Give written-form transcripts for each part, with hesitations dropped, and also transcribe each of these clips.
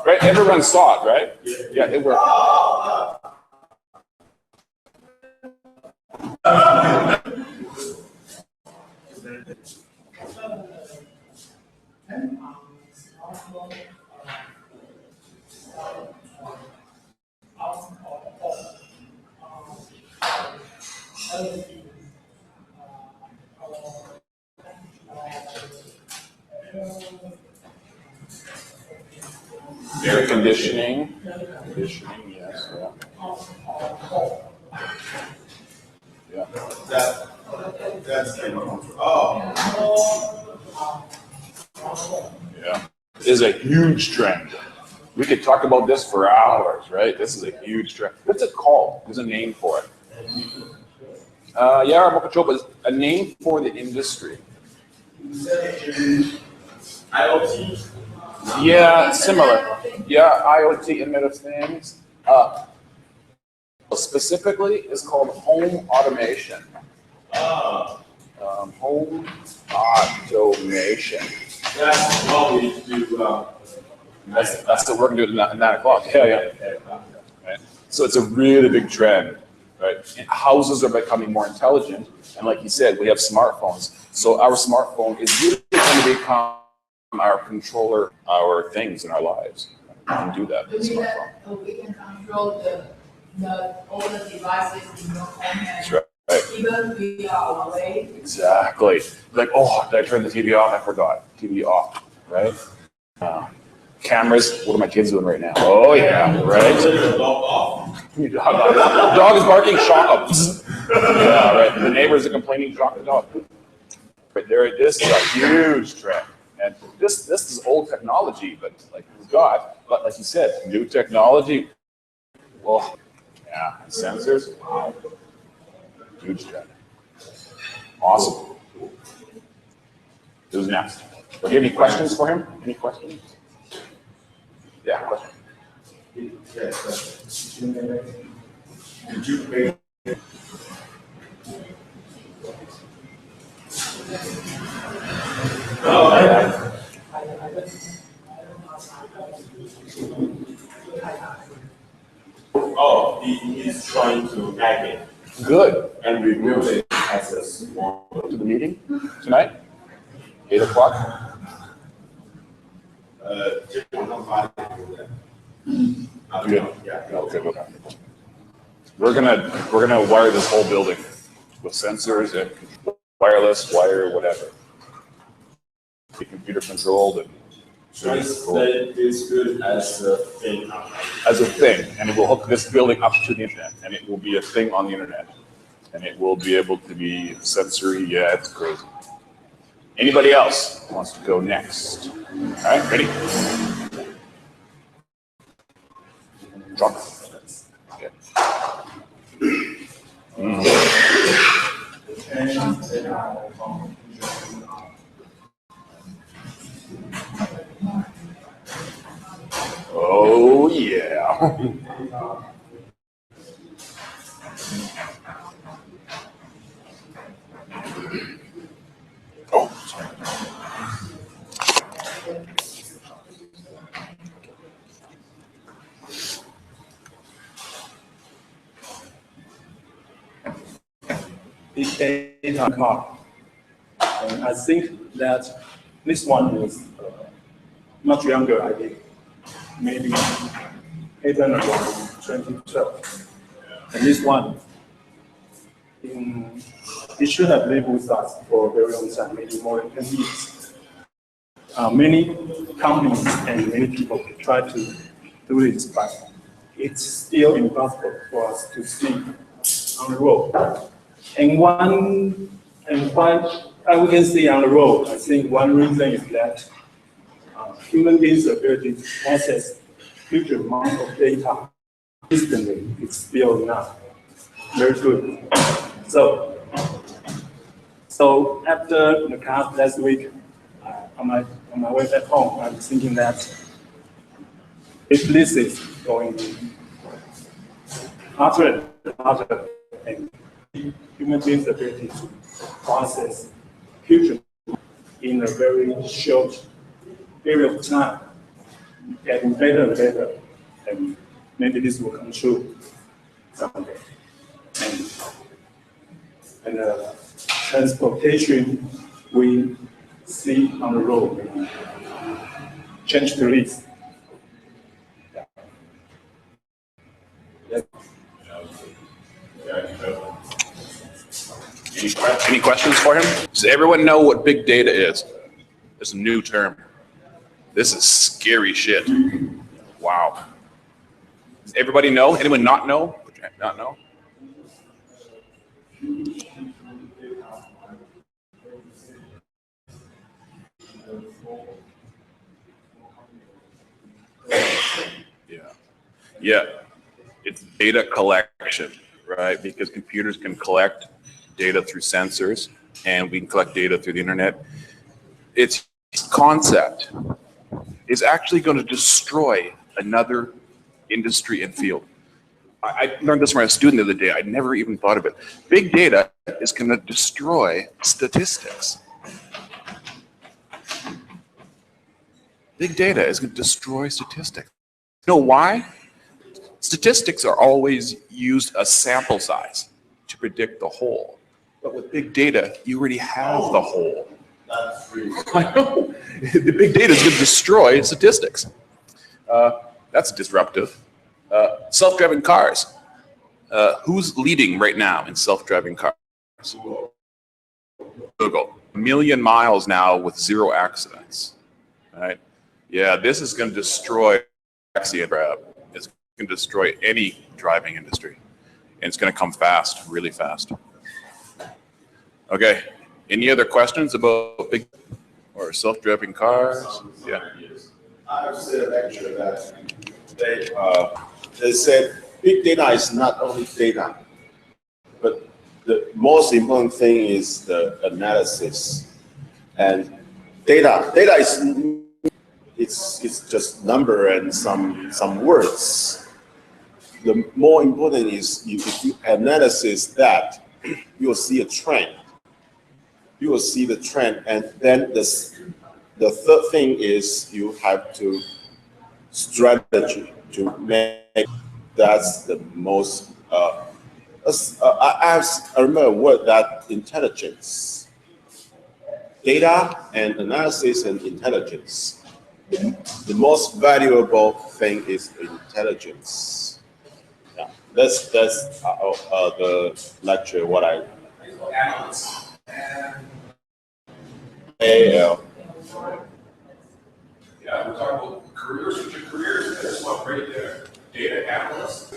Right? Everyone saw it, right? Yeah, it worked. Air conditioning. Conditioning, yes. Yeah. That's Yeah. It is a huge trend. We could talk about this for hours, right? This is a huge trend. What's it called? There's a name for it. Yeah, Mokochopa is a name for the industry. IoT. Yeah, similar. Yeah, IoT, Internet of Things. Specifically, it's called home automation. Home automation. That's what we do. That's what we're gonna do at 9 o'clock. Yeah. Right. So it's a really big trend, right? And houses are becoming more intelligent, and like you said, we have smartphones. So our smartphone is really going to become our controller, our things in our lives. We can do that with a smartphone. We can control all the devices in your home. That's right. Even we are away. Exactly. Like, oh, did I turn the TV off? I forgot. TV off, right? Cameras. What are my kids doing right now? Oh yeah, right. The dog is barking. Shock him. Yeah, right. The neighbors are complaining. Shock the dog. Right there. This is a huge trend, and this is old technology, but like we've got. But like you said, new technology. Well, yeah, sensors. Wow. Huge trend. Awesome. Who's next? Do you have any questions for him? Any questions? Yeah, question. Yes. Did you pay? Oh, he's trying to hack it. Good. And remove it as a small. To the meeting tonight? 8 o'clock? Good. Yeah. Okay. We're gonna wire this whole building with sensors and wireless, wire, whatever. Be computer controlled and So it's good as a thing. as a thing, and it will hook this building up to the internet, and it will be a thing on the internet, and it will be able to be sensory. Yeah, it's crazy. Anybody else wants to go next? All right, ready? Truck. Okay. Oh yeah. Oh, sorry. Big data car. And I think that this one is much younger, I think, maybe even around 2012. And this one, it should have lived with us for a very long time, maybe more than 10 years. Many companies and many people try to do this, but it's still impossible for us to see on the road. And what we can see on the road, I think one reason is that human beings' ability to process huge amount of data instantly is still not very good. So after the class last week, on my way back home, I'm thinking that if this is going harder and human beings' ability to process huge in a very short period of time, getting better and better, and maybe this will come true someday. And transportation we see on the road maybe change the least. Yeah. Any questions for him? Does everyone know what big data is? It's a new term. This is scary shit. Wow. Does everybody know? Anyone not know? Not know? Yeah. It's data collection, right? Because computers can collect data through sensors, and we can collect data through the internet. Its concept is actually going to destroy another industry and field. I learned this from a student the other day. I never even thought of it. Big data is going to destroy statistics. Big data is going to destroy statistics. You know why? Statistics are always used a sample size to predict the whole. But with big data, you already have the whole. That's free. I know. The big data is going to destroy statistics. That's disruptive. Self-driving cars. Who's leading right now in self-driving cars? Google. 1 million miles now with 0 accidents. Right? Yeah, this is going to destroy taxi and Grab. It's going to destroy any driving industry. And it's going to come fast, really fast. Okay. Any other questions about big or self-driving cars? Yeah. I've said a lecture that they said big data is not only data, but the most important thing is the analysis. And data is it's just number and some words. The more important is if you analysis that, you will see a trend. You will see the trend, and then the third thing is you have to strategy to make. That's the most. I remember a word that intelligence, data and analysis and intelligence. The most valuable thing is intelligence. Yeah, that's the lecture. What I. AL. Yeah, we're talking about careers, future careers. There's one right there. Data analyst.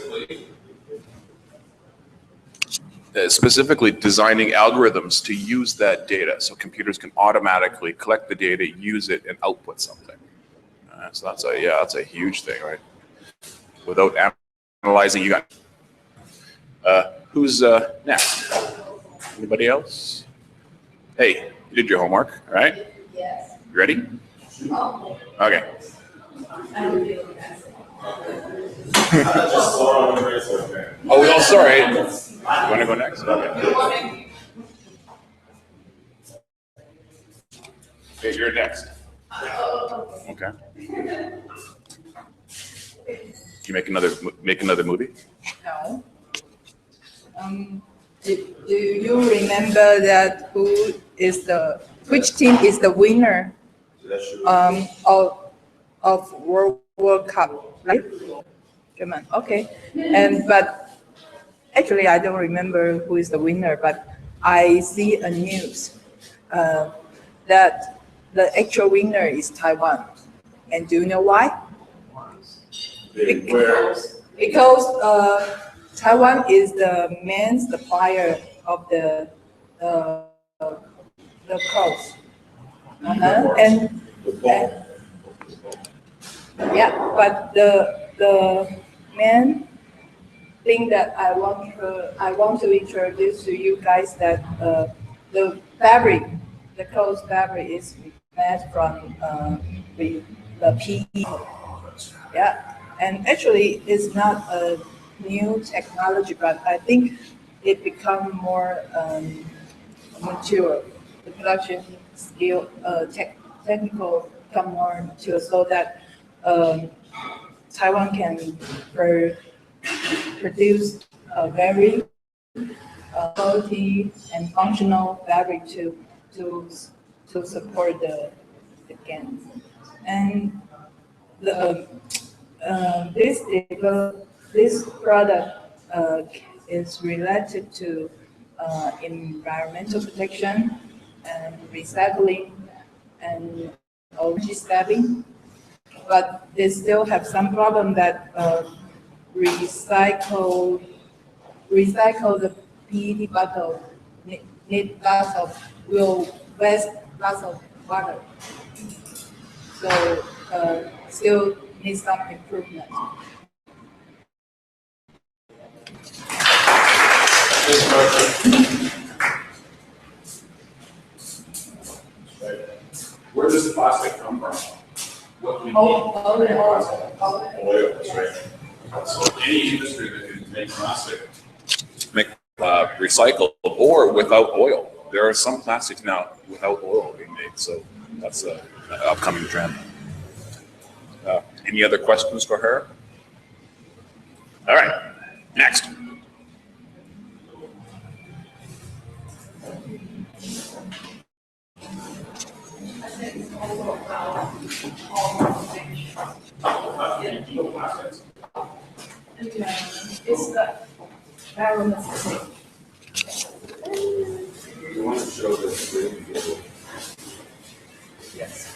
Specifically designing algorithms to use that data so computers can automatically collect the data, use it, and output something. So that's a huge thing, right? Without analyzing, you got. Who's next? Anybody else? Hey, you did your homework, all right? Yes. You ready? Oh, Okay. I will do that. Oh, sorry. You want to go next? Okay. You want to- Okay, you're next. Okay. Can you make another movie? No. Do you remember that which team is the winner of World Cup, right? German. Okay. But actually I don't remember who is the winner, but I see a news that the actual winner is Taiwan. And do you know why? Because Taiwan is the main supplier of the clothes. And yeah, but the main thing that I want to introduce to you guys that the fabric, the clothes fabric is made from the PE. Yeah, and actually it's not a new technology, but I think it become more mature. The production skill, technical become more mature, so that Taiwan can produce a very quality and functional fabric to support the games. And this product is related to environmental protection and recycling and energy saving, but they still have some problem that recycle the PET bottle need will waste lots of water. So still need some improvement. Where does the plastic come from? What we need? Oil, that's right. So any industry that can make plastic, recycled or without oil. There are some plastics now without oil being made, so that's an upcoming trend. Any other questions for her? All right, next. It's the environment. You want to show this to people? Yes.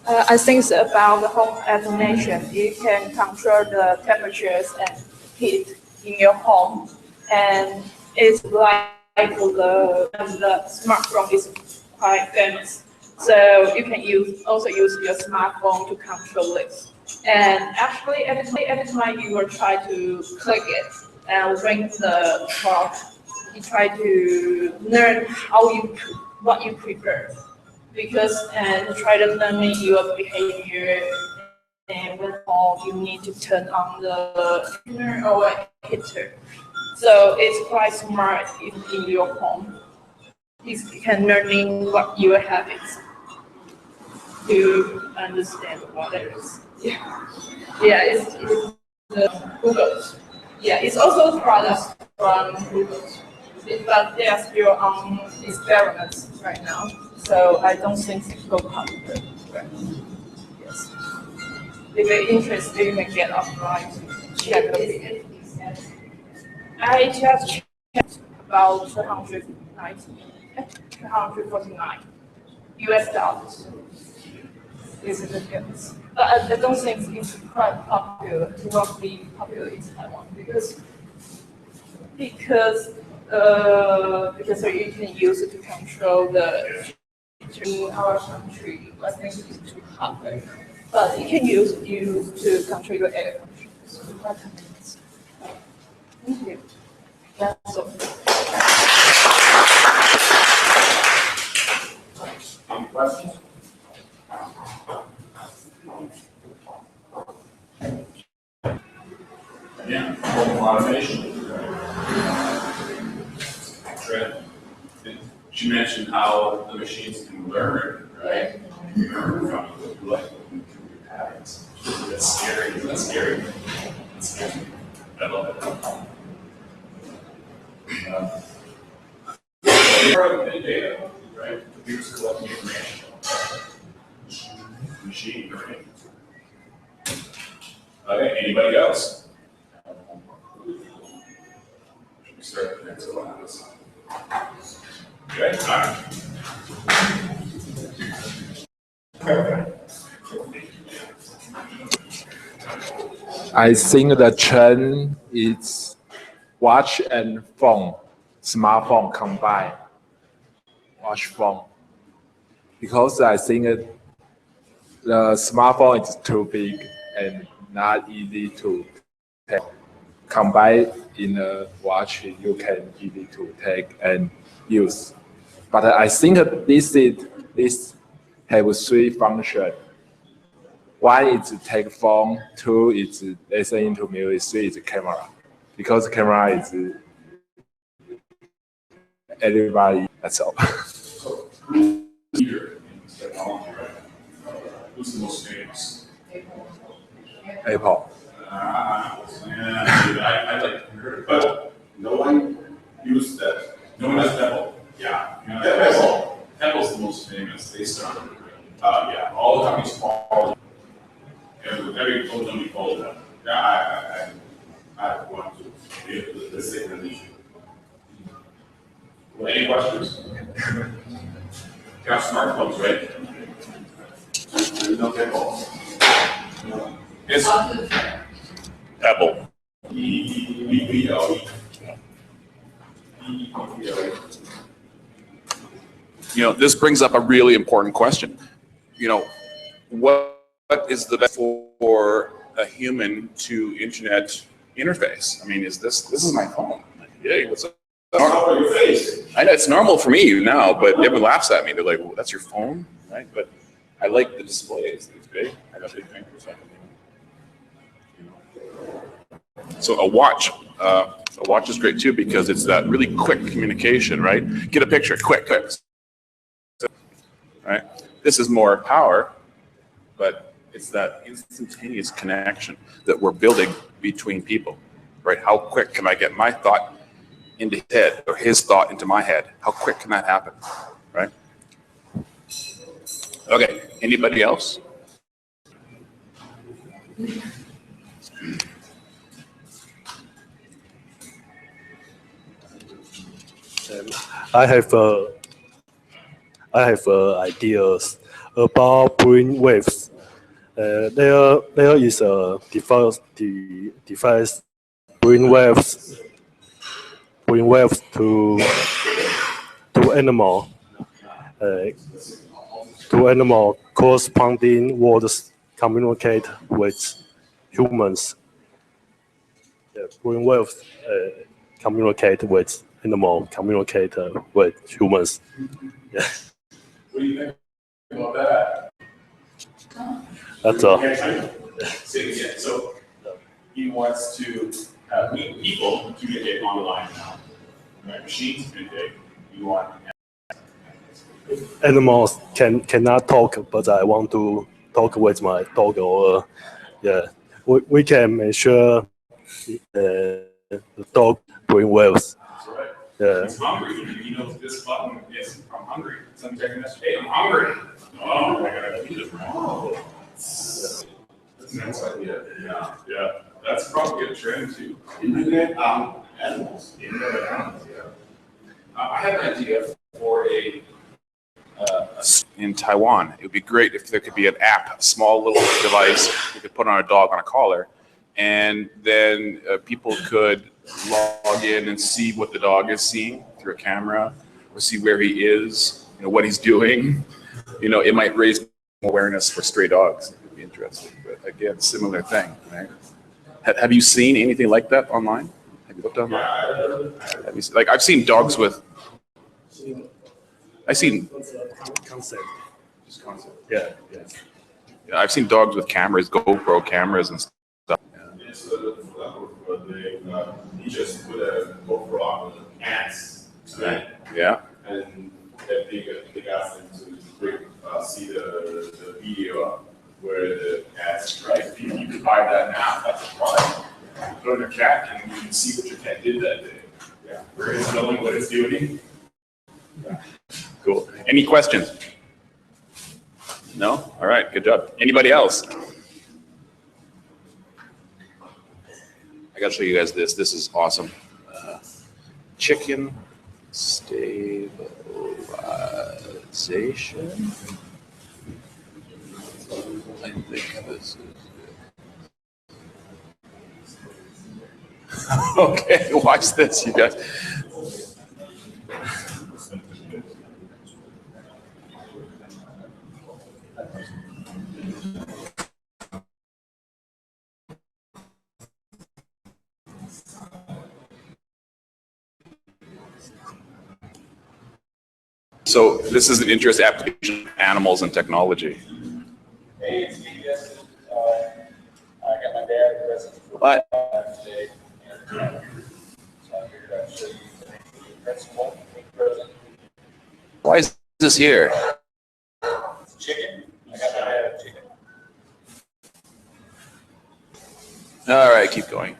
I think it's about the home automation. You can control the temperatures and heat in your home, and it's like the smartphone is quite famous. So you can also use your smartphone to control it. And actually, every time you will try to click it and ring the clock, you try to learn what you prefer. Because and try to learn your behavior, and when all you need to turn on the tuner or heater. So it's quite smart in your home. You can learning what your habits to understand what it is. Yeah, it's the Google's. Yeah, it's also products from Google, but they are still on experiments right now. So I don't think it will popular. Yes. If you're interested, you can get offline to check the video. I just checked about 249 US dollars. Is the difference. But I don't think it's quite popular. It won't be popular in Taiwan because you can use it to control the in our country. I think it's too hot, but you can use to control your air functions. Thank you. That's all. Any questions? Again, home automation. Trend. She mentioned how the machines can learn, right? Learn from like habits. That's scary. That's scary. That's scary. I love it. Part of big data, right? Computers collecting information. Machine learning. Okay, anybody else? Should we start the next class? Okay, all right. I think the trend is watch and phone, smartphone combined. watch phone because I think the smartphone is too big and not easy to take. Combine in a watch, you can easy to take and use. But I think this have three functions. One is to take phone, two is listening to music, three is camera. Because camera is everybody, that's all. Leader in technology, right? Who's the most famous? Apple. I like heard it, but No one used that. no one has Pebble. Yeah. Pebble's the most famous. They started. Yeah. All the companies follow. Every phone company follows them. Yeah. I want to be the same religion. Well, any questions? Got smartphones, right? No Pebble. It's Pebble. E-B-B-L-E. You know, this brings up a really important question. You know, what is the best for a human to internet interface? I mean, this is my phone. Like, hey, what's up? Cover your face. I know it's normal for me now, but everyone laughs at me. They're like, well, that's your phone, right? But I like the display. It's big. I got big fingers. So a watch is great too because it's that really quick communication, right? Get a picture, quick. Right? This is more power, but it's that instantaneous connection that we're building between people, right? How quick can I get my thought into his head or his thought into my head? How quick can that happen, right? Okay, anybody else? I have ideas about brain waves. There is a device brain waves to animal corresponding words communicate with humans. Brain waves communicate with animal, communicate with humans. Yeah. What do you think about that? That's all. Say it again. So he wants to have people communicate online now. Right? Machines communicate. You want Animals cannot talk, but I want to talk with my dog or we can measure the dog brain waves. right. Yeah. He's hungry. He knows this button is I'm hungry. Something checking this. Hey, I'm hungry. Oh, I gotta eat it. Oh. That's a nice idea. Yeah. That's probably a trend too. Internet animals. Internet animals, yeah. I have an idea for in Taiwan. It would be great if there could be an app, a small little device you could put on a dog on a collar, and then people could log in and see what the dog is seeing through a camera, or see where he is, what he's doing. It might raise awareness for stray dogs. It would be interesting. But again, similar thing, right? Have you seen anything like that online? Have you looked online? Have you, I've seen dogs with. I've seen Concept. just concept. Yeah. Yeah, I've seen dogs with cameras, GoPro cameras and stuff. Yeah, so he just put a GoPro on the ants, right? Yeah. And they asked them to see the video where the ants, Right. You can buy that now. That's a product. You put it on your cat, and you can see what your cat did that day. Yeah. Where it's knowing what it's doing. Yeah. Cool. Any questions? No? All right. Good job. Anybody else? I got to show you guys this. This is awesome. Chicken stabilization. I think this is okay, watch this, you guys. So this is an interest application of animals and technology. Hey, it's me, Justin. I got my dad the rest of the What? today. So I figured I'd show you the principal, present. Why is this here? It's chicken. I got my dad a chicken. All right, keep going.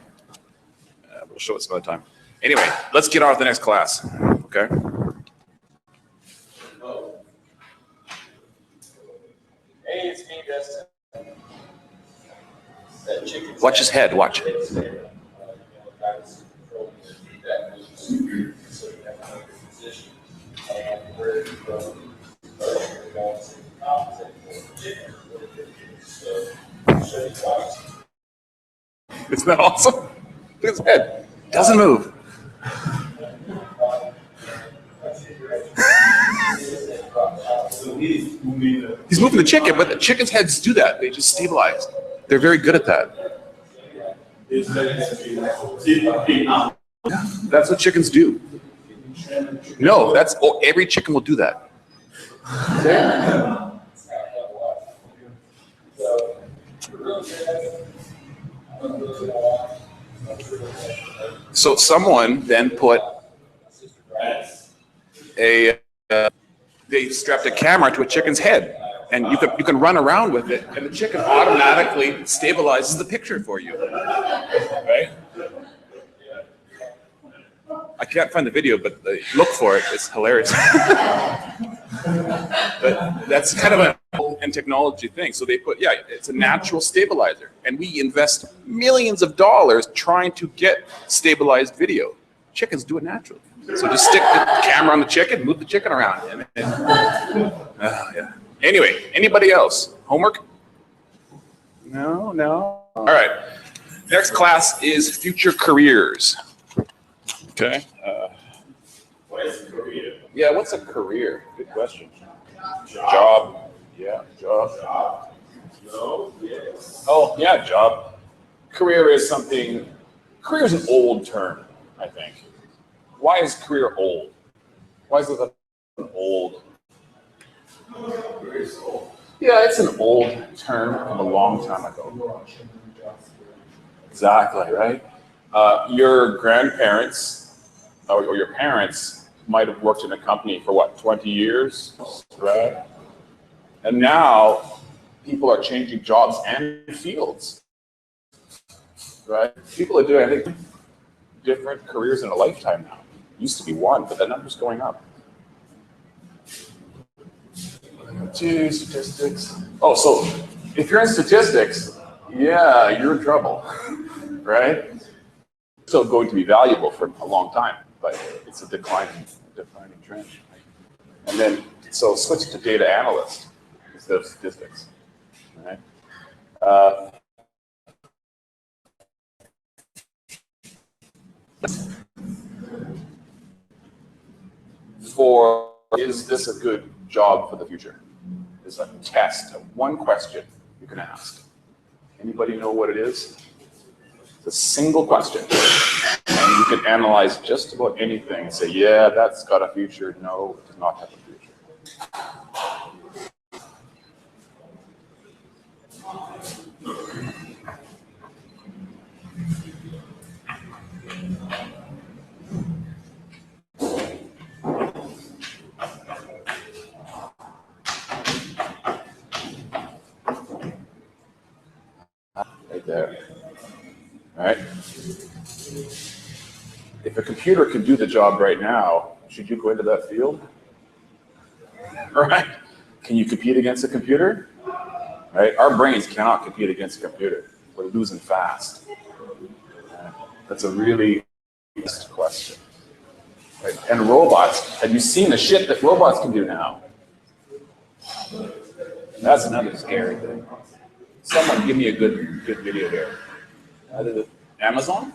We'll show it some other time. Anyway, let's get on with the next class, okay? Hey, it's me, Justin. That chicken. Watch his head, watch. So you have to make a decision. And where you go, you're going to compensate for the chicken. So I'll show you twice. Isn't that awesome? Look at his head. Doesn't move. He's moving the chicken, but the chicken's heads do that. They just stabilize. They're very good at that. That's what chickens do. No, that's every chicken will do that. So someone then put they strapped a camera to a chicken's head, and you can run around with it, and the chicken automatically stabilizes the picture for you, right? I can't find the video, but look for it. It's hilarious. But that's kind of an technology thing. So they put, yeah, it's a natural stabilizer, and we invest millions of dollars trying to get stabilized video. Chickens do it naturally. So just stick the camera on the chicken, move the chicken around. Yeah. Anyway, anybody else? Homework? No. All right. Next class is future careers. Okay. What is career? Yeah, what's a career? Good question. Job. Yeah, job. No, yes. Oh, yeah, job. Career is something, career is an old term, I think. Why is career old? Why is it an old? Career is old. Yeah, it's an old term from a long time ago. Exactly, right? Your grandparents or your parents might have worked in a company for what, 20 years, right? And now people are changing jobs and fields, right? People are doing, I think, different careers in a lifetime now. Used to be one, but that number's going up. 2 statistics. Oh, so if you're in statistics, yeah, you're in trouble, right? Still going to be valuable for a long time, but it's a declining trend. And then, so switch to data analyst instead of statistics, right? Is this a good job for the future? Is a test, one question you can ask. Anybody know what it is? It's a single question. And you can analyze just about anything and say, yeah, that's got a future. No, it does not have a future. Right there. All right. If a computer can do the job right now, should you go into that field? Right? Can you compete against a computer? Right? Our brains cannot compete against a computer. We're losing fast. That's a really good question. Right? And robots, have you seen the shit that robots can do now? That's another scary thing. Someone give me a good video here. Amazon?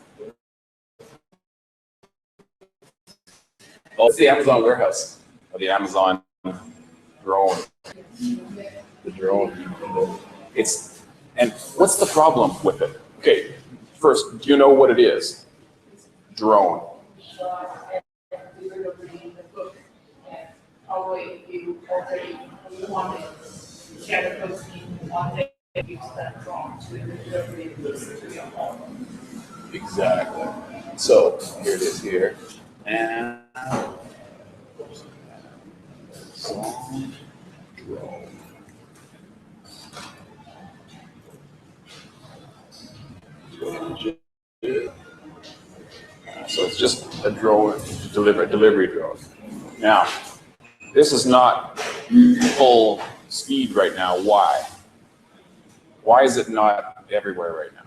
Oh, it's the Amazon warehouse, or the Amazon drone. The drone. And what's the problem with it? Okay, first, do you know what it is? Drone. Probably if you already wanted to share the posting one day, use that drone to deliver it to your home. Exactly. So here it is here. And song drone. So it's just a drone, delivery drone. Now, this is not full speed right now. Why? Why is it not everywhere right now?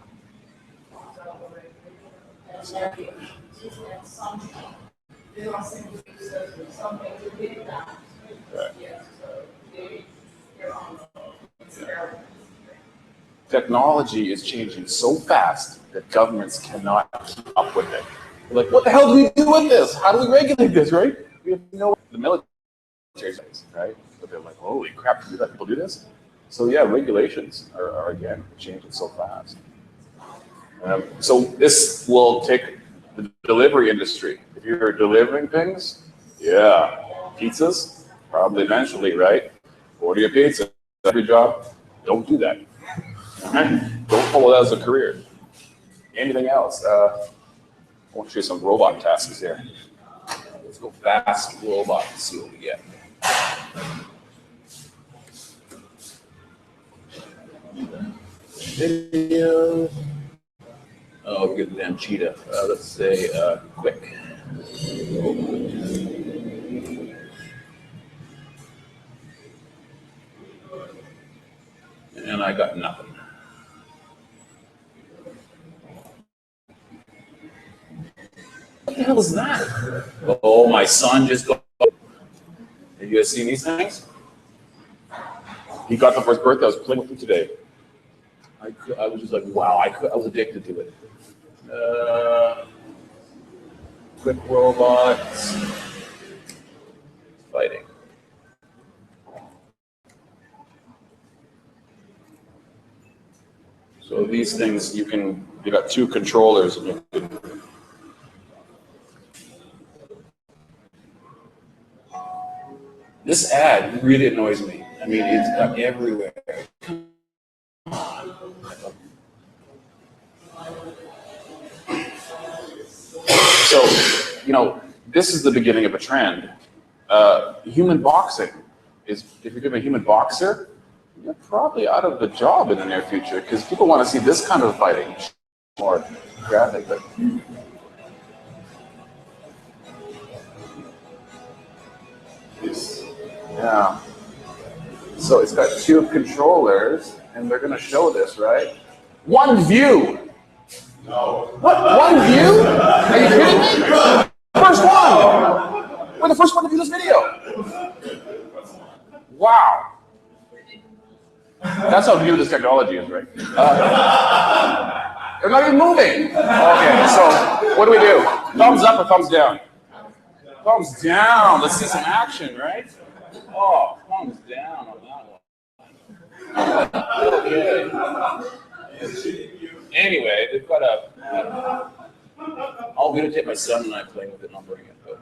Technology is changing so fast that governments cannot keep up with it. They're like, what the hell do we do with this? How do we regulate this, right? We have no, the military, right? But they're like, holy crap, do we let people do this? So yeah, regulations are again, changing so fast. So this will take the delivery industry. If you're delivering things, yeah, pizzas, probably eventually, right? Order your pizza, every job, don't do that. Don't follow that as a career. Anything else? I want to show you some robot tasks here. Let's go fast robot and see what we get. Video. Oh, good damn cheetah. Let's say quick. And I got nothing. What the hell is that? Oh, my son just got. Have you guys seen these things? He got them for his birthday. I was playing with him today. I was just like, wow, I was addicted to it. Quick robots. Fighting. So these things, you got two controllers and you can. This ad really annoys me. I mean, it's everywhere. Come on. So, this is the beginning of a trend. Human boxing is, if you're a human boxer, you're probably out of the job in the near future because people want to see this kind of fighting more graphic. But yeah. So it's got two controllers, and they're going to show this, right? One view. No. What? One view? Are you kidding me? First one. We're the first one to view this video. Wow. That's how new this technology is, right? They're not even moving. Okay, so what do? Thumbs up or thumbs down? Thumbs down. Let's see some action, right? Oh, thumbs down on that one. Okay. Anyway, they've got a. I'll videotape my son and I playing with it and I'll bring it. But.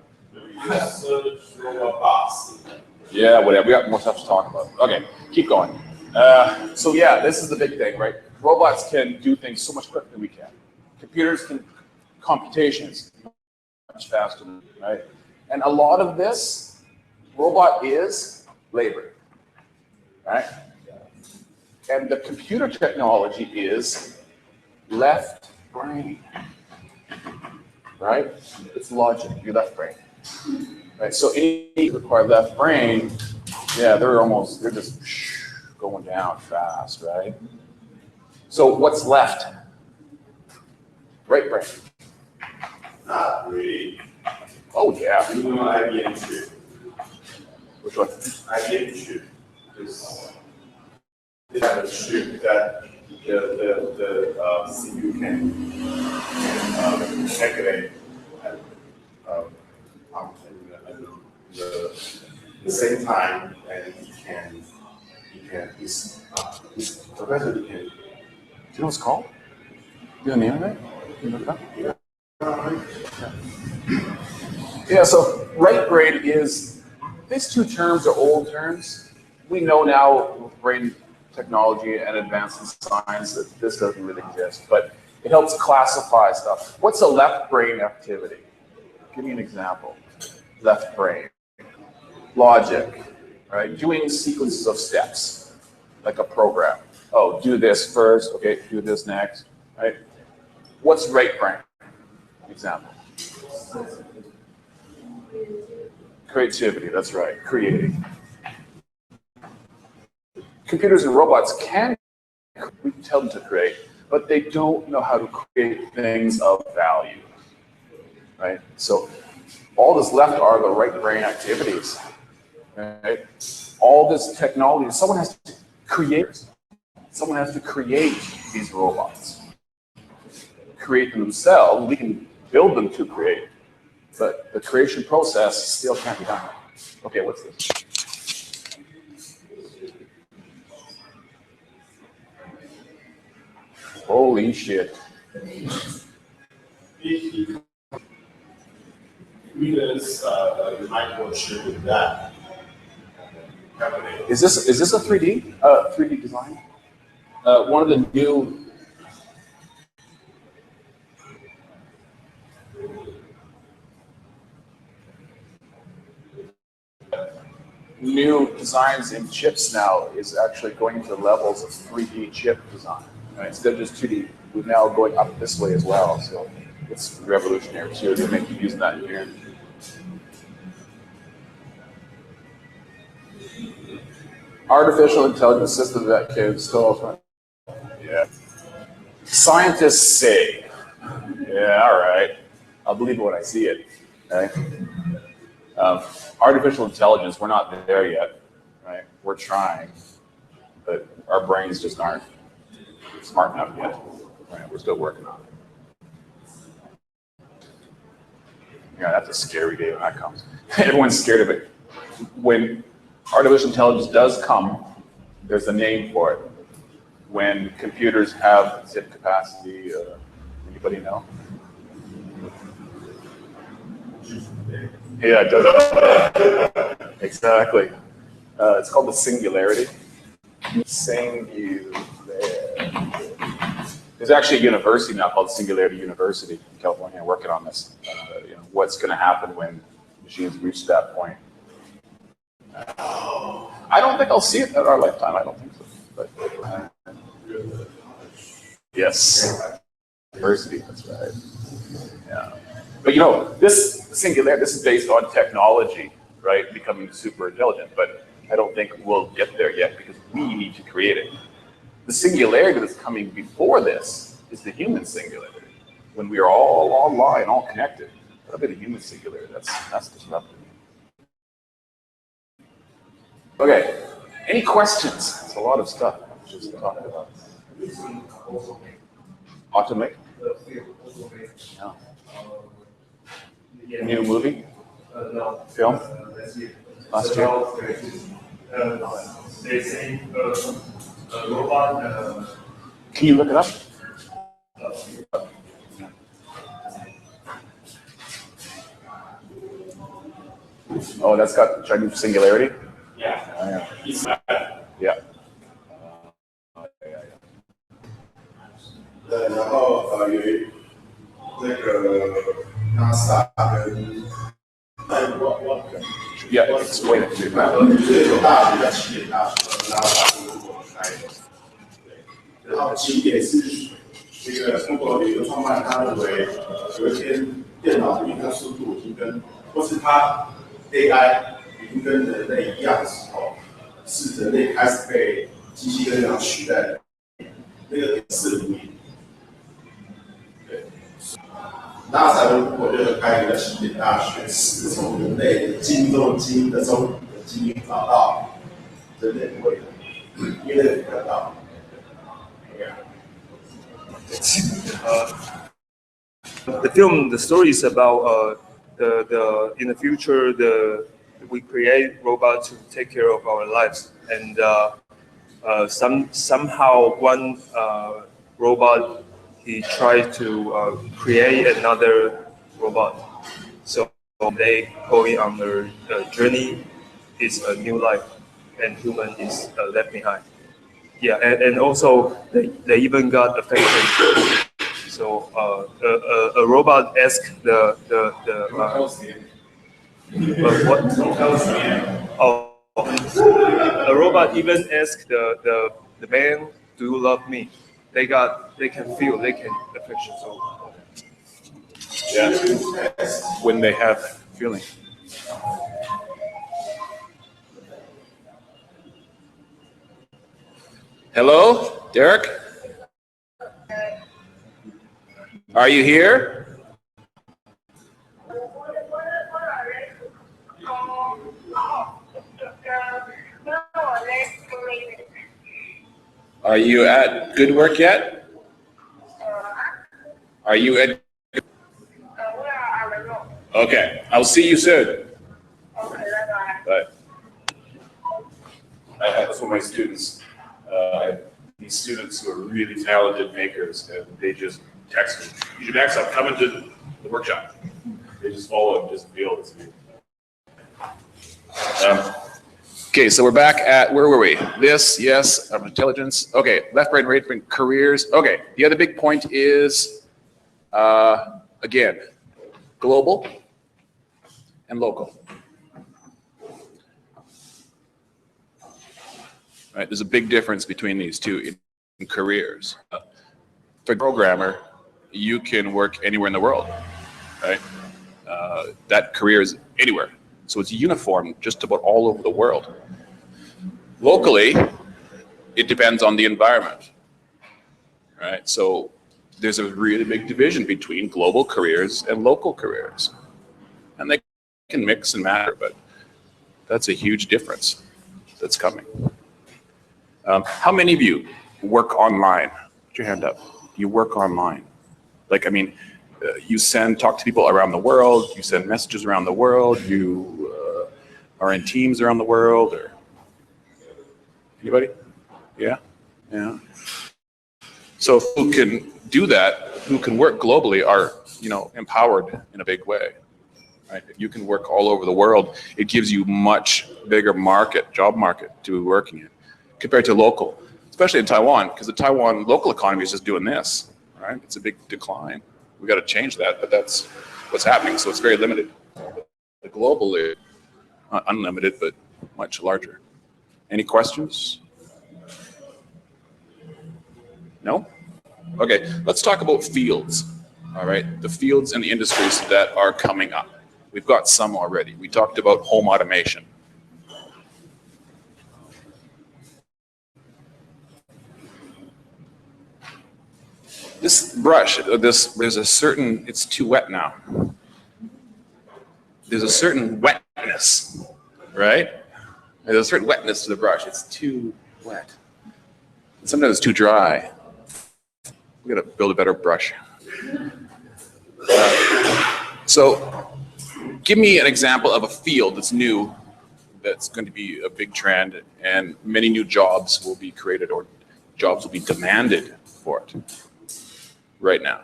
Yeah, whatever. We got more stuff to talk about. Okay, keep going. So yeah, this is the big thing, right? Robots can do things so much quicker than we can. Computers can computations much faster, right? And a lot of this robot is labor, right? And the computer technology is left brain, right? It's logic, your left brain, right? So any require left brain, yeah, they're just going down fast, right? So what's left? Right brain. Not really. Oh yeah. You know, IBM chip. Which one? IBM chip. They have a chip that the CPU can calculate at the same time, and it can Yeah. He's Professor Lee. Do you know what it's called? Do you know the name of it? Can you look it up? Yeah, so right brain is, these two terms are old terms. We know now with brain technology and advanced in science that this doesn't really exist, but it helps classify stuff. What's a left brain activity? Give me an example. Left brain. Logic, right? Doing sequences of steps, like a program. Oh, do this first, okay, do this next, right? What's right brain? Example. Creativity, that's right, creating. Computers and robots we can tell them to create, but they don't know how to create things of value, right? So all that's left are the right brain activities, right? All this technology, someone has to create these robots, create them themselves. We can build them to create, but the creation process still can't be done. Okay, what's this? Holy shit. Readers, microchip with that. Is this a 3D design? One of the new designs in chips now is actually going to levels of 3D chip design. Right? Instead of just 2D, we're now going up this way as well. So it's revolutionary too. They make you using that in here. Artificial intelligence system that can still. Yeah. Scientists say, yeah, all right, I'll believe it when I see it. Right? Artificial intelligence, we're not there yet, right? We're trying, but our brains just aren't smart enough yet. Right? We're still working on it. Yeah, that's a scary day when that comes. Everyone's scared of it. When artificial intelligence does come, there's a name for it. When computers have zip capacity, anybody know? Yeah, it does. Exactly. It's called the singularity. Singularity. There's actually a university now called Singularity University in California working on this. What's going to happen when machines reach that point? I don't think I'll see it in our lifetime. I don't think so. But, yes, diversity. That's right. Yeah. But this singularity, this is based on technology, right? Becoming super intelligent. But I don't think we'll get there yet because we need to create it. The singularity that's coming before this is the human singularity. When we are all online, all connected, that'll be the human singularity. That's disruptive. Okay. Any questions? It's a lot of stuff. Just talking about. Automate? No. New movie? Film? Last year? They say robot. Can you look it up? Oh, that's got Chinese singularity? Yeah. Yeah. 然后有那个 NASA 跟 Yeah, explain it to me. 有大学叫起点大学 ，NASA 是中国开的。然后起点是这个中国有一个创办人，他认为有一天电脑的运算速度已经或是它 AI 已经跟人类一样的时候，是人类开始被机器跟电脑取代的。那个点是无理。对，NASA 如果就开一个起点大学，是从人类基因中的基因的基因找到人类不会的，因为那个比较大。The film, the story is about in the future we create robots to take care of our lives, and somehow one robot he tried to create another robot. So they going on their journey is a new life, and human is left behind. Yeah, and also they even got affection. So a robot asked what? Oh, a robot even asked the man, "Do you love me?" They can feel, they can affection. So Yeah. When they have feeling. Hello, Derek? Are you here? Are you at good work yet? Are you at? Okay, I'll see you soon. Bye. That's what my students, these students who are really talented makers, and they just text me, "You should next, I'm coming to the workshop." They just follow and just feel this. Okay, so we're back at, where were we? This, yes, intelligence. Okay, left brain, right brain, careers. Okay, the other big point is, again, global and local. Right, there's a big difference between these two in careers. For a programmer, you can work anywhere in the world, right? That career is anywhere. So it's uniform just about all over the world. Locally, it depends on the environment, right? So there's a really big division between global careers and local careers. And they can mix and matter, but that's a huge difference that's coming. How many of you work online? Put your hand up. You work online. Like, I mean, you talk to people around the world, you send messages around the world, you are in teams around the world, or anybody? Yeah? Yeah. So who can do that, who can work globally are, empowered in a big way. Right? If you can work all over the world, it gives you much bigger job market to be working in compared to local, especially in Taiwan, because the Taiwan local economy is just doing this, right? It's a big decline. We got to change that, but that's what's happening. So it's very limited. The globally, not unlimited, but much larger. Any questions? No? Okay, let's talk about fields. All right, the fields and the industries that are coming up. We've got some already. We talked about home automation. This brush, it's too wet now. There's a certain wetness, right? There's a certain wetness to the brush. It's too wet. Sometimes it's too dry. We gotta build a better brush. So give me an example of a field that's new, that's going to be a big trend, and many new jobs will be created or jobs will be demanded for it right now.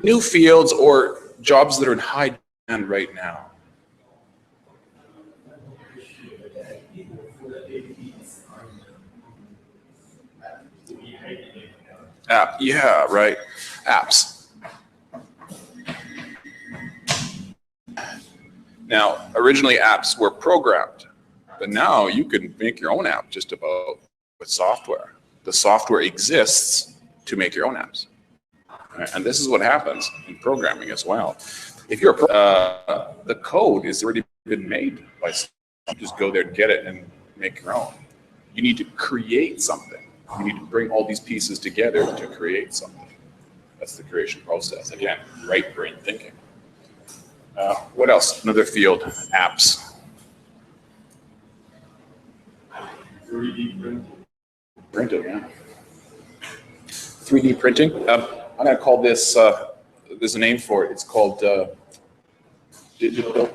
New fields or jobs that are in high demand right now. Yeah, right. Apps. Now, originally apps were programmed, but now you can make your own app just about with software. The software exists to make your own apps. Right? And this is what happens in programming as well. If you're the code is already been made by someone. You just go there and get it and make your own. You need to create something. You need to bring all these pieces together to create something. That's the creation process. Again, right brain thinking. What else? Another field, apps. 3D printing. Printing, yeah. 3D printing. I'm going to call this, there's a name for it. It's called digital.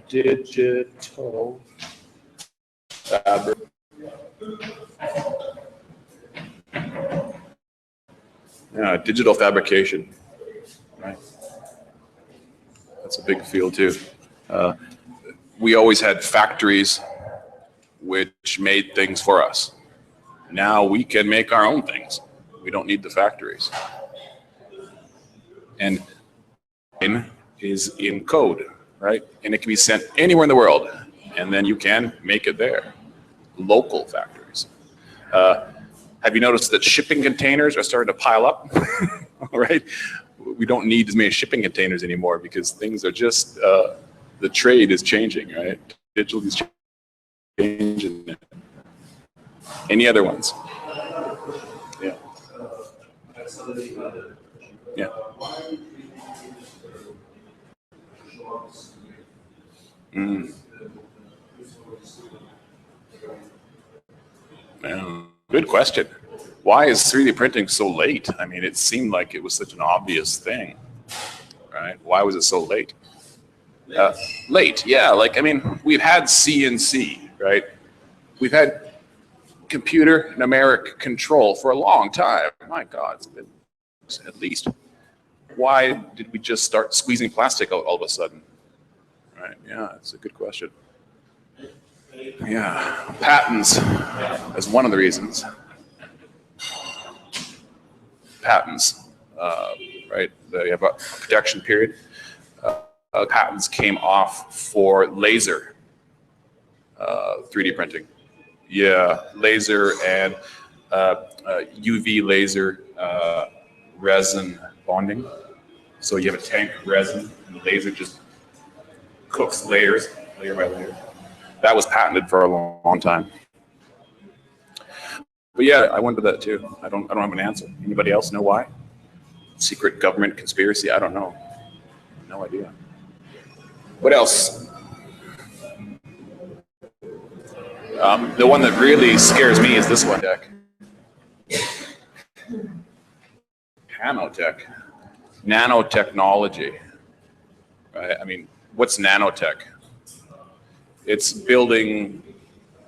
Digital fabric. Yeah, digital fabrication. Right. That's a big field too. We always had factories which made things for us. Now we can make our own things. We don't need the factories. And is in code, right? And it can be sent anywhere in the world, and then you can make it there. Local factories. Have you noticed that shipping containers are starting to pile up? Right? We don't need as many shipping containers anymore because things are just, the trade is changing, right? Digital is changing. Any other ones? Yeah. Yeah. Good question. Why is 3D printing so late? I mean, it seemed like it was such an obvious thing, right? Why was it so late? Late, yeah. Like, I mean, we've had CNC, right? We've had computer numeric control for a long time. My God, it's been at least. Why did we just start squeezing plastic all of a sudden? Right, yeah, that's a good question. Yeah, patents is one of the reasons. Patents, right? They have a protection period. Patents came off for laser 3D printing. Yeah, laser and UV laser resin bonding. So you have a tank of resin, and the laser just cooks layers, layer by layer. That was patented for a long time. But yeah, I wondered that too. I don't have an answer. Anybody else know why? Secret government conspiracy? I don't know. No idea. What else? The one that really scares me is this one, Tech. Nanotech. Nanotechnology. Right? I mean, what's nanotech? It's building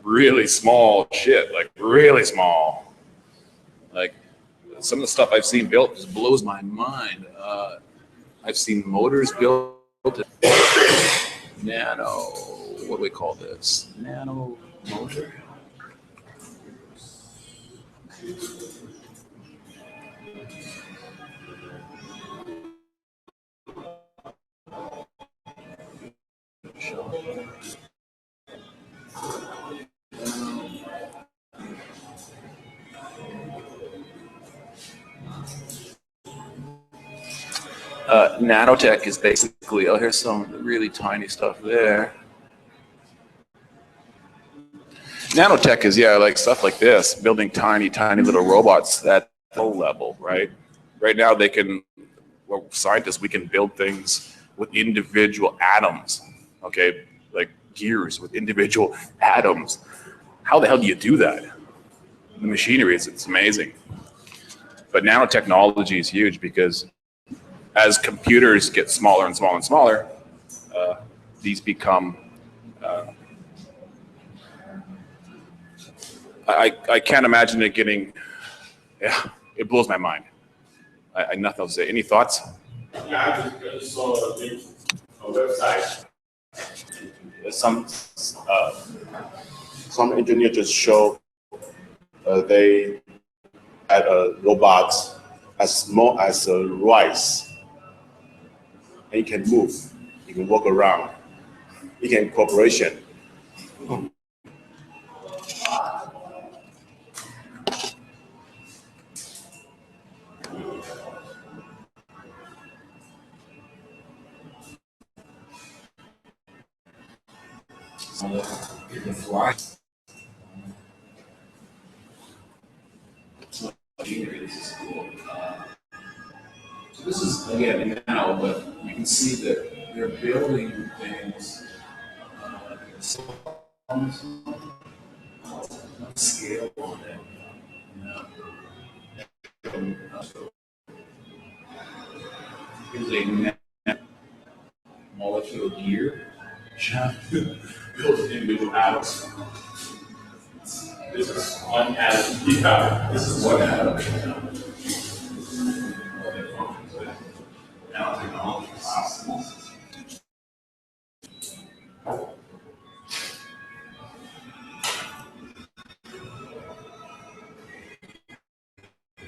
really small shit, like really small. Like some of the stuff I've seen built just blows my mind. I've seen motors built. Nano, what do we call this? Nano motor? Nanotech is basically, oh, here's some really tiny stuff there. Nanotech is, yeah, like stuff like this, building tiny little robots at low level, right? Right now they can, well, scientists, we can build things with individual atoms, okay? Like gears with individual atoms. How the hell do you do that? The machinery is, it's amazing. But nanotechnology is huge because as computers get smaller and smaller and smaller, these become, I can't imagine it getting, yeah, it blows my mind. I nothing else to say. Any thoughts? Yeah, I just saw a link on a website. Some engineer just show they had a robot as small as a rice. And it can move, it can walk around, it can cooperation. It can fly. This is cool. So this is, again, now, but you can see that they're building things on scale on it. Here's a molecular gear built individual atoms. This is one atom. Yeah, this is one atom. Nanotechnology.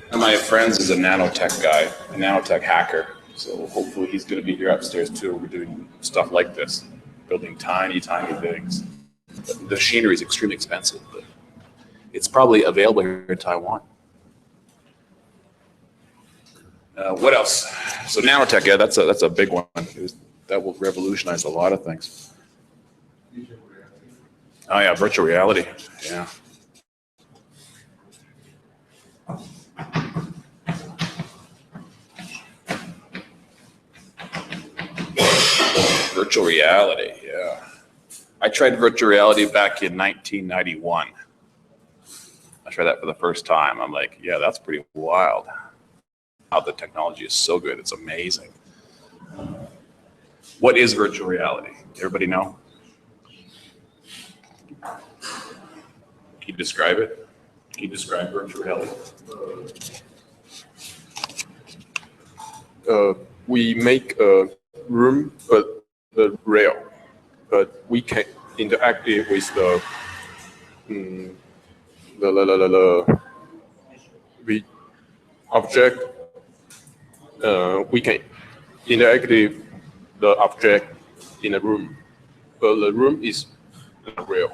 One of my friends is a nanotech guy, a nanotech hacker. So hopefully he's going to be here upstairs too. We're doing stuff like this, building tiny, tiny things. The machinery is extremely expensive, but it's probably available here in Taiwan. What else? So nanotech, yeah, that's a big one. That will revolutionize a lot of things. Oh yeah, virtual reality. Yeah. Virtual reality, yeah. I tried virtual reality back in 1991. I tried that for the first time. I'm like, yeah, that's pretty wild. How the technology is so good, it's amazing. What is virtual reality? Everybody know? Can you describe it? Can you describe virtual reality? We make a room, but the real, but we can interact it with the object. We can interact with the object in a room, but the room is not real.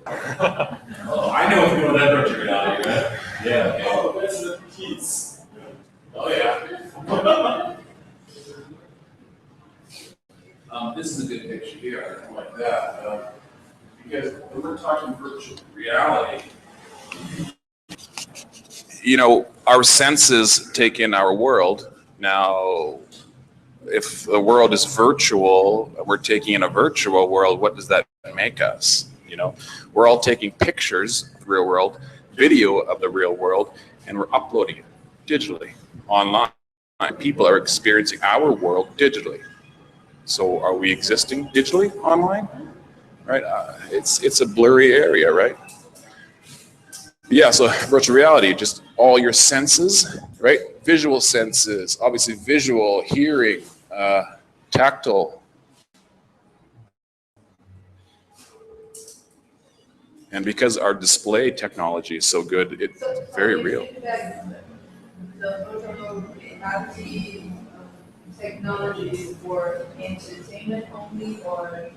Oh, I know if you know that virtual reality, right? Yeah. Oh, that's the keys. Oh, yeah. This is a good picture here, I like that. Because when we're talking virtual reality, you know, our senses take in our world. Now, if the world is virtual, we're taking in a virtual world, what does that make us? You know, we're all taking pictures of the real world, video of the real world, and we're uploading it digitally online. People are experiencing our world digitally. So are we existing digitally online? Right? It's a blurry area, right? Yeah, so virtual reality, just all your senses, right? Visual senses, obviously visual, hearing, tactile. And because our display technology is so good, it's very real. The virtual reality technology is for entertainment only, or?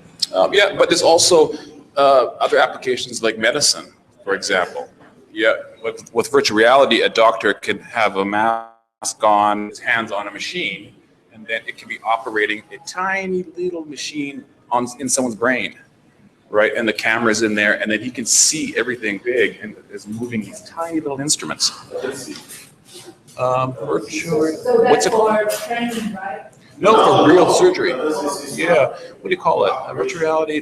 Yeah, but there's also other applications like medicine, for example. Yeah, with virtual reality, a doctor can have a mask on, his hands on a machine, and then it can be operating a tiny little machine in someone's brain, right? And the camera's in there, and then he can see everything big and is moving these tiny little instruments. Virtual. So What's that's it called? for training, right? No, for real surgery. Yeah. What do you call it? Virtual reality,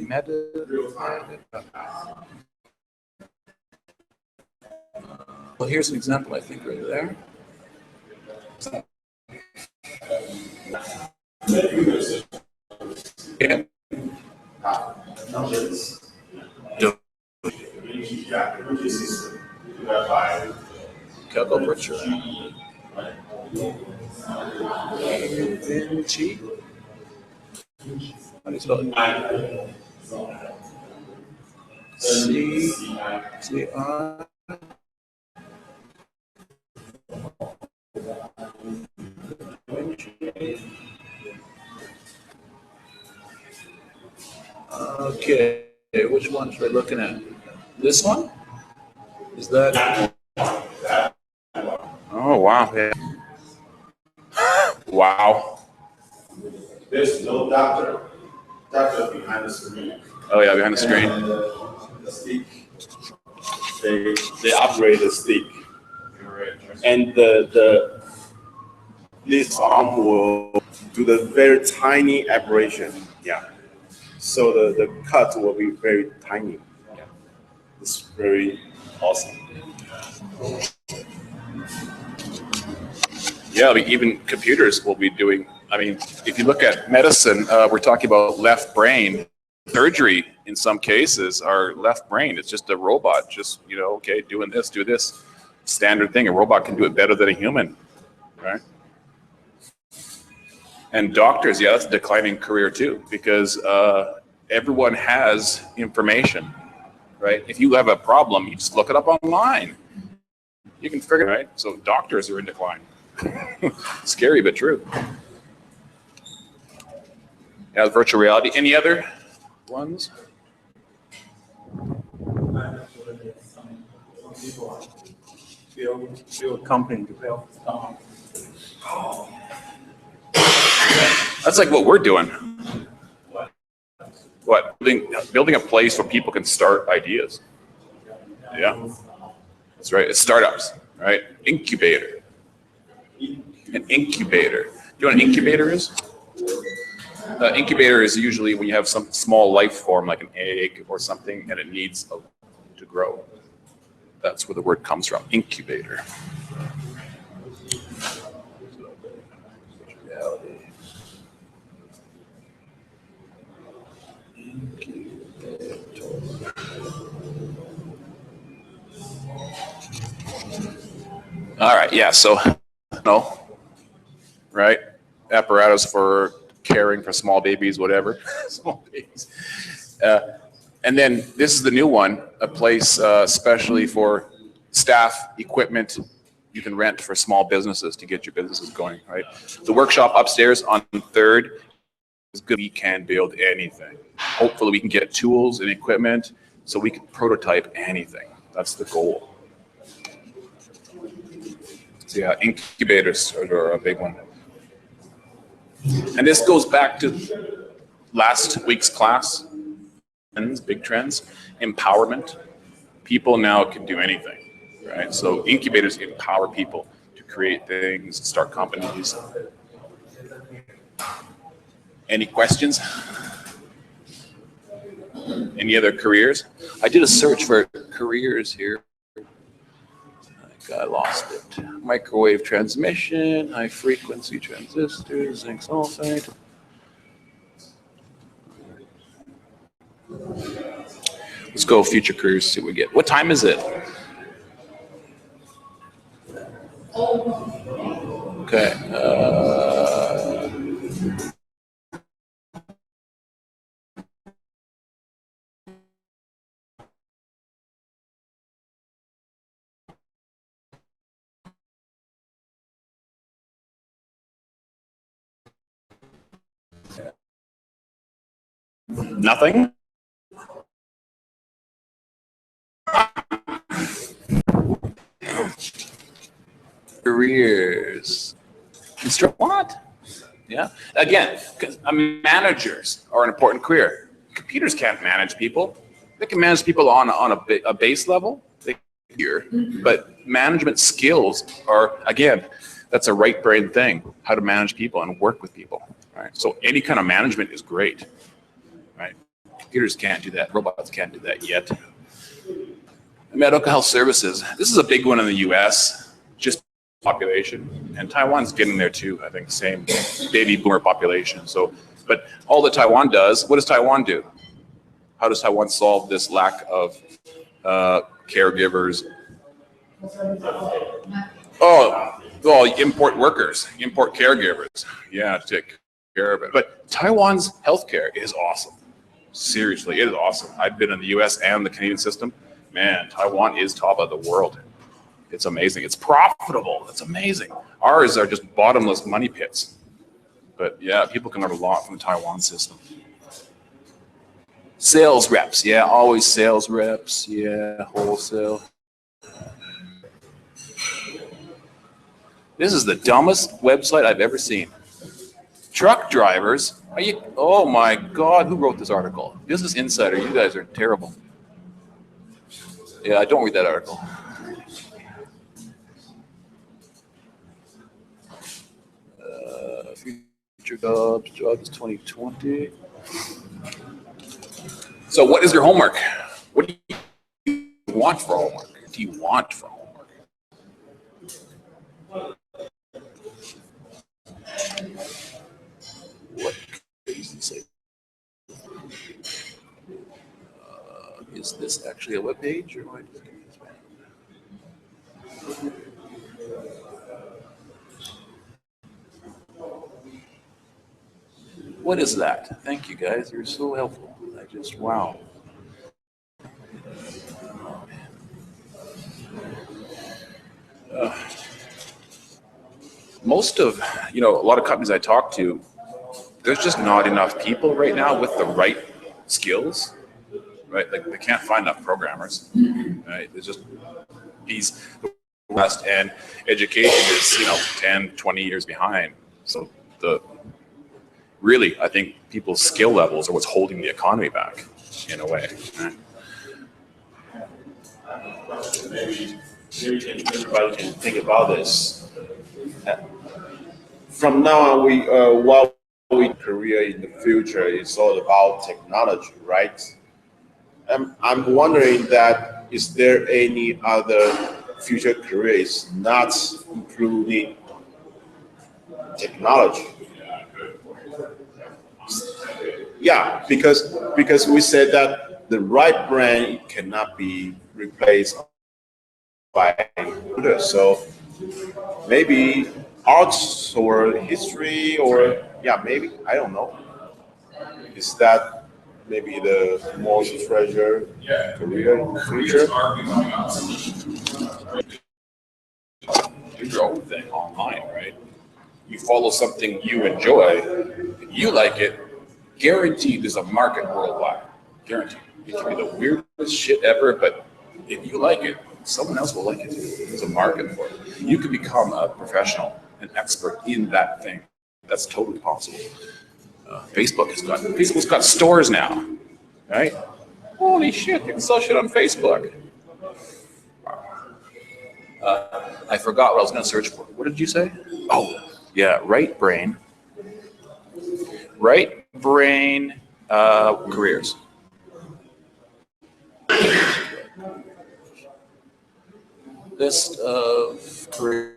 Well, here's an example, I think, right there. Yeah. Calco virtual. Vinci. How do you spell it? C-I. Okay, which one should I be looking at? This one? Is that? Oh, wow. Yeah. Wow. There's no doctor behind the screen. Oh, yeah, behind the screen. And the stick, they operate the stick. And this arm will do the very tiny aberration. Yeah. So the cut will be very tiny. Yeah. It's very awesome. Yeah, I mean, even computers will be doing, I mean, if you look at medicine, we're talking about left brain surgery in some cases are left brain. It's just a robot, just, you know, okay, doing this, do this. Standard thing. A robot can do it better than a human, right? And doctors, yeah, that's a declining career too, because everyone has information, right? If you have a problem, you just look it up online. You can figure it out, right? So doctors are in decline. Scary, but true. Yeah, virtual reality. Any other ones? Build company to help start. That's like what we're doing. What? Building a place where people can start ideas. Yeah. That's right. It's startups, right? Incubator. An incubator. Do you know what an incubator is? Incubator is usually when you have some small life form like an egg or something and it needs to grow. That's where the word comes from, incubator. All right, yeah, so, no, right? Apparatus for caring for small babies, whatever, small babies. And then this is the new one, a place especially for staff, equipment you can rent for small businesses to get your businesses going, right? The workshop upstairs on 3rd is good. We can build anything. Hopefully we can get tools and equipment so we can prototype anything. That's the goal. So yeah, incubators are a big one. And this goes back to last week's class. Big trends, empowerment. People now can do anything, right? So incubators empower people to create things, start companies. Any questions? Any other careers? I did a search for careers here. I lost it. Microwave transmission, high frequency transistors, zinc sulfide. Let's go future careers, see what we get. What time is it? Okay. Nothing? Careers. What? Yeah. Again, because managers are an important career. Computers can't manage people. They can manage people on a base level. But management skills are, again, that's a right brain thing. How to manage people and work with people. Right. So any kind of management is great. Right. Computers can't do that. Robots can't do that yet. Medical health services. This is a big one in the U.S. Just population, and Taiwan's getting there too. I think same baby boomer population. So, but all that Taiwan does, what does Taiwan do? How does Taiwan solve this lack of caregivers? Well, import workers, import caregivers. Yeah, to take care of it. But Taiwan's healthcare is awesome. Seriously, it is awesome. I've been in the U.S. and the Canadian system. Man, Taiwan is top of the world. It's amazing. It's profitable. It's amazing. Ours are just bottomless money pits. But yeah, people can learn a lot from the Taiwan system. Sales reps. Yeah, always sales reps. Yeah, wholesale. This is the dumbest website I've ever seen. Truck drivers. Are you? Oh my God, who wrote this article? Business Insider. You guys are terrible. Yeah, don't read that article. Future jobs 2020. So what is your homework? What do you want for homework? What do you want for homework? What does it say? Is this actually a web page or what? What is that? Thank you guys. You're so helpful. I just, wow. Most of, a lot of companies I talk to, there's just not enough people right now with the right skills, right? Like they can't find enough programmers, right? There's just these West, and education is, 10, 20 years behind. So really, I think people's skill levels are what's holding the economy back in a way. Right? Maybe everybody can think about this. From now on, what we career in the future is all about technology, right? I'm wondering that is there any other future careers not including technology? Yeah, because we said that the right brain cannot be replaced by computer. So maybe arts or history or maybe I don't know. Is that maybe the most treasured career in the future? Do your own thing online, right? You follow something you enjoy, and you like it, guaranteed there's a market worldwide. Guaranteed. It can be the weirdest shit ever, but if you like it, someone else will like it too. There's a market for it. You can become a professional, an expert in that thing. That's totally possible. Facebook's got stores now, right? Holy shit, you can sell shit on Facebook. I forgot what I was going to search for. What did you say? Oh, yeah, right brain. Right brain careers. List of careers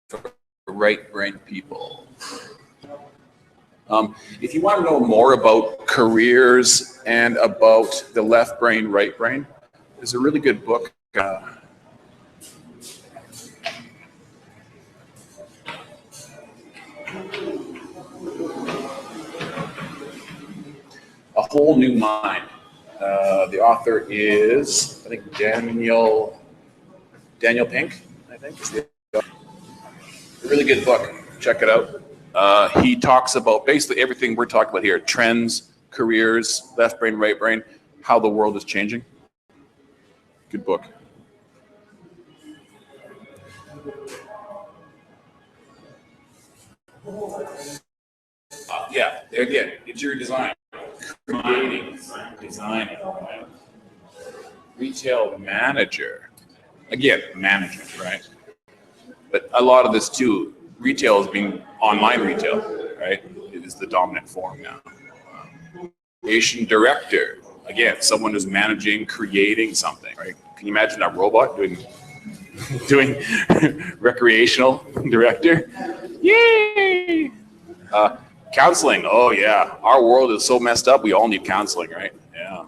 for right brain people. If you want to know more about careers and about the left brain, right brain, there's a really good book. A Whole New Mind. The author is, I think, Daniel Pink, I think. Is a really good book. Check it out. He talks about basically everything we're talking about here: trends, careers, left brain, right brain, how the world is changing. Good book. Yeah, again, interior design, creating, designing, retail manager. Again, management, right? But a lot of this too, retail is being online retail, right? It is the dominant form now. Creation director, again, someone who's managing, creating something, right? Can you imagine a robot doing recreational director? Yay! Counseling, oh yeah, our world is so messed up, we all need counseling, right? Yeah.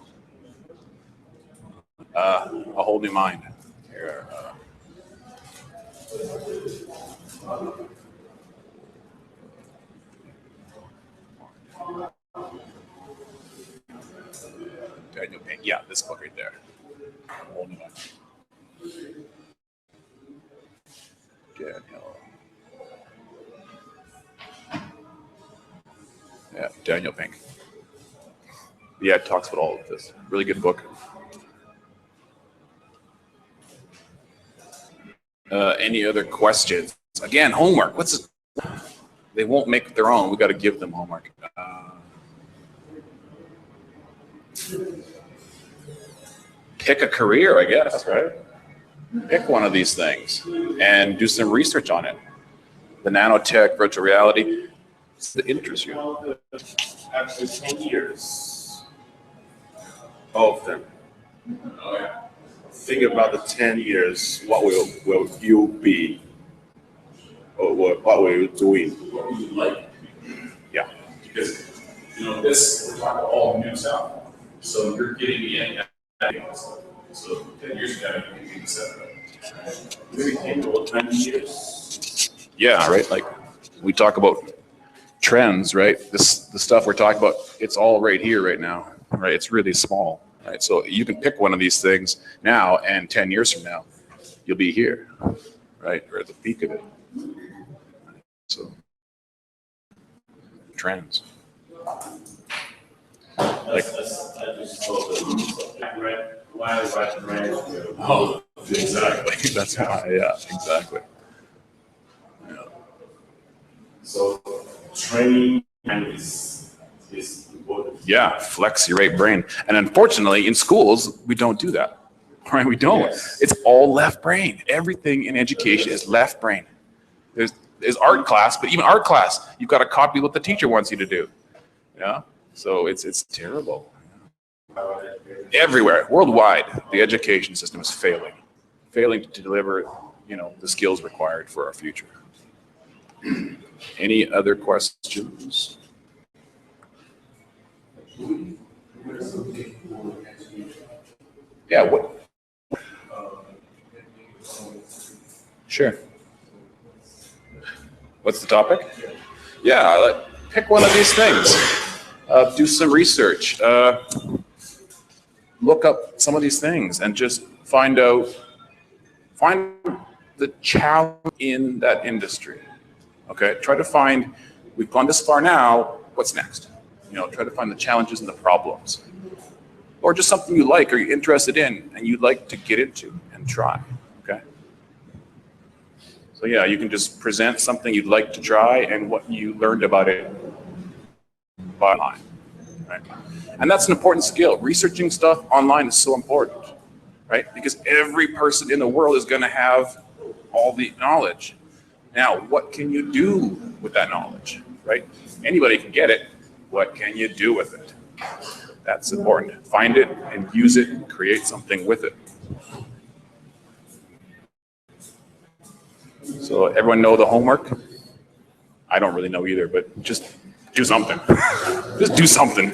A Whole New Mind. Here, Daniel Pink, yeah, this book right there. A Whole New Mind. Daniel. Yeah, Daniel Pink. Yeah, it talks about all of this. Really good book. Any other questions? Again, homework. What's it? They won't make their own. We got to give them homework. Pick a career, I guess, right? Pick one of these things and do some research on it. The nanotech, virtual reality. That interests you. Actually, 10 years. All of them. Oh, yeah. Think about the 10 years. What will you be? Or what will you doing? What would you like? Yeah. Because, this, we're talking about all new stuff. So you're getting in So 10 years from now, you can set it up. Maybe 10 or 20 years. Yeah, right. Like we talk about trends, right? The stuff we're talking about, it's all right here, right now, right? It's really small, right? So you can pick one of these things now, and 10 years from now, you'll be here, right? Or at the peak of it. So trends. Like, oh, exactly. That's why, yeah, exactly. Yeah. So training is important. Yeah, flex your right brain. And unfortunately, in schools, we don't do that. Right? We don't. Yes. It's all left brain. Everything in education is left brain. There's art class, but even art class, you've got to copy what the teacher wants you to do. Yeah. So it's terrible. Everywhere, worldwide, the education system is failing to deliver, the skills required for our future. Any other questions? Yeah, what? Sure. What's the topic? Yeah, pick one of these things. Do some research. Look up some of these things and just find the challenge in that industry. Okay, try to find, we've gone this far now, what's next? Try to find the challenges and the problems. Or just something you like or you're interested in and you'd like to get into and try, okay? So yeah, you can just present something you'd like to try and what you learned about it online, right? And that's an important skill. Researching stuff online is so important, right? Because every person in the world is gonna have all the knowledge. Now, what can you do with that knowledge, right? Anybody can get it. What can you do with it? That's important. Find it and use it and create something with it. So everyone know the homework? I don't really know either, but just do something. Just do something.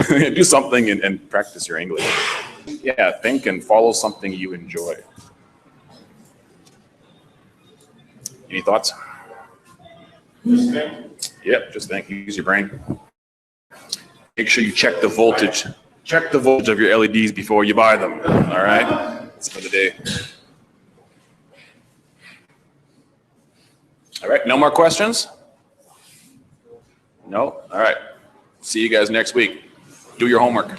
Do something and practice your English. Yeah, think and follow something you enjoy. Any thoughts? Yep, just think. Use your brain. Make sure you check the voltage. Check the voltage of your LEDs before you buy them. All right? That's for the day. All right, no more questions? No? All right. See you guys next week. Do your homework.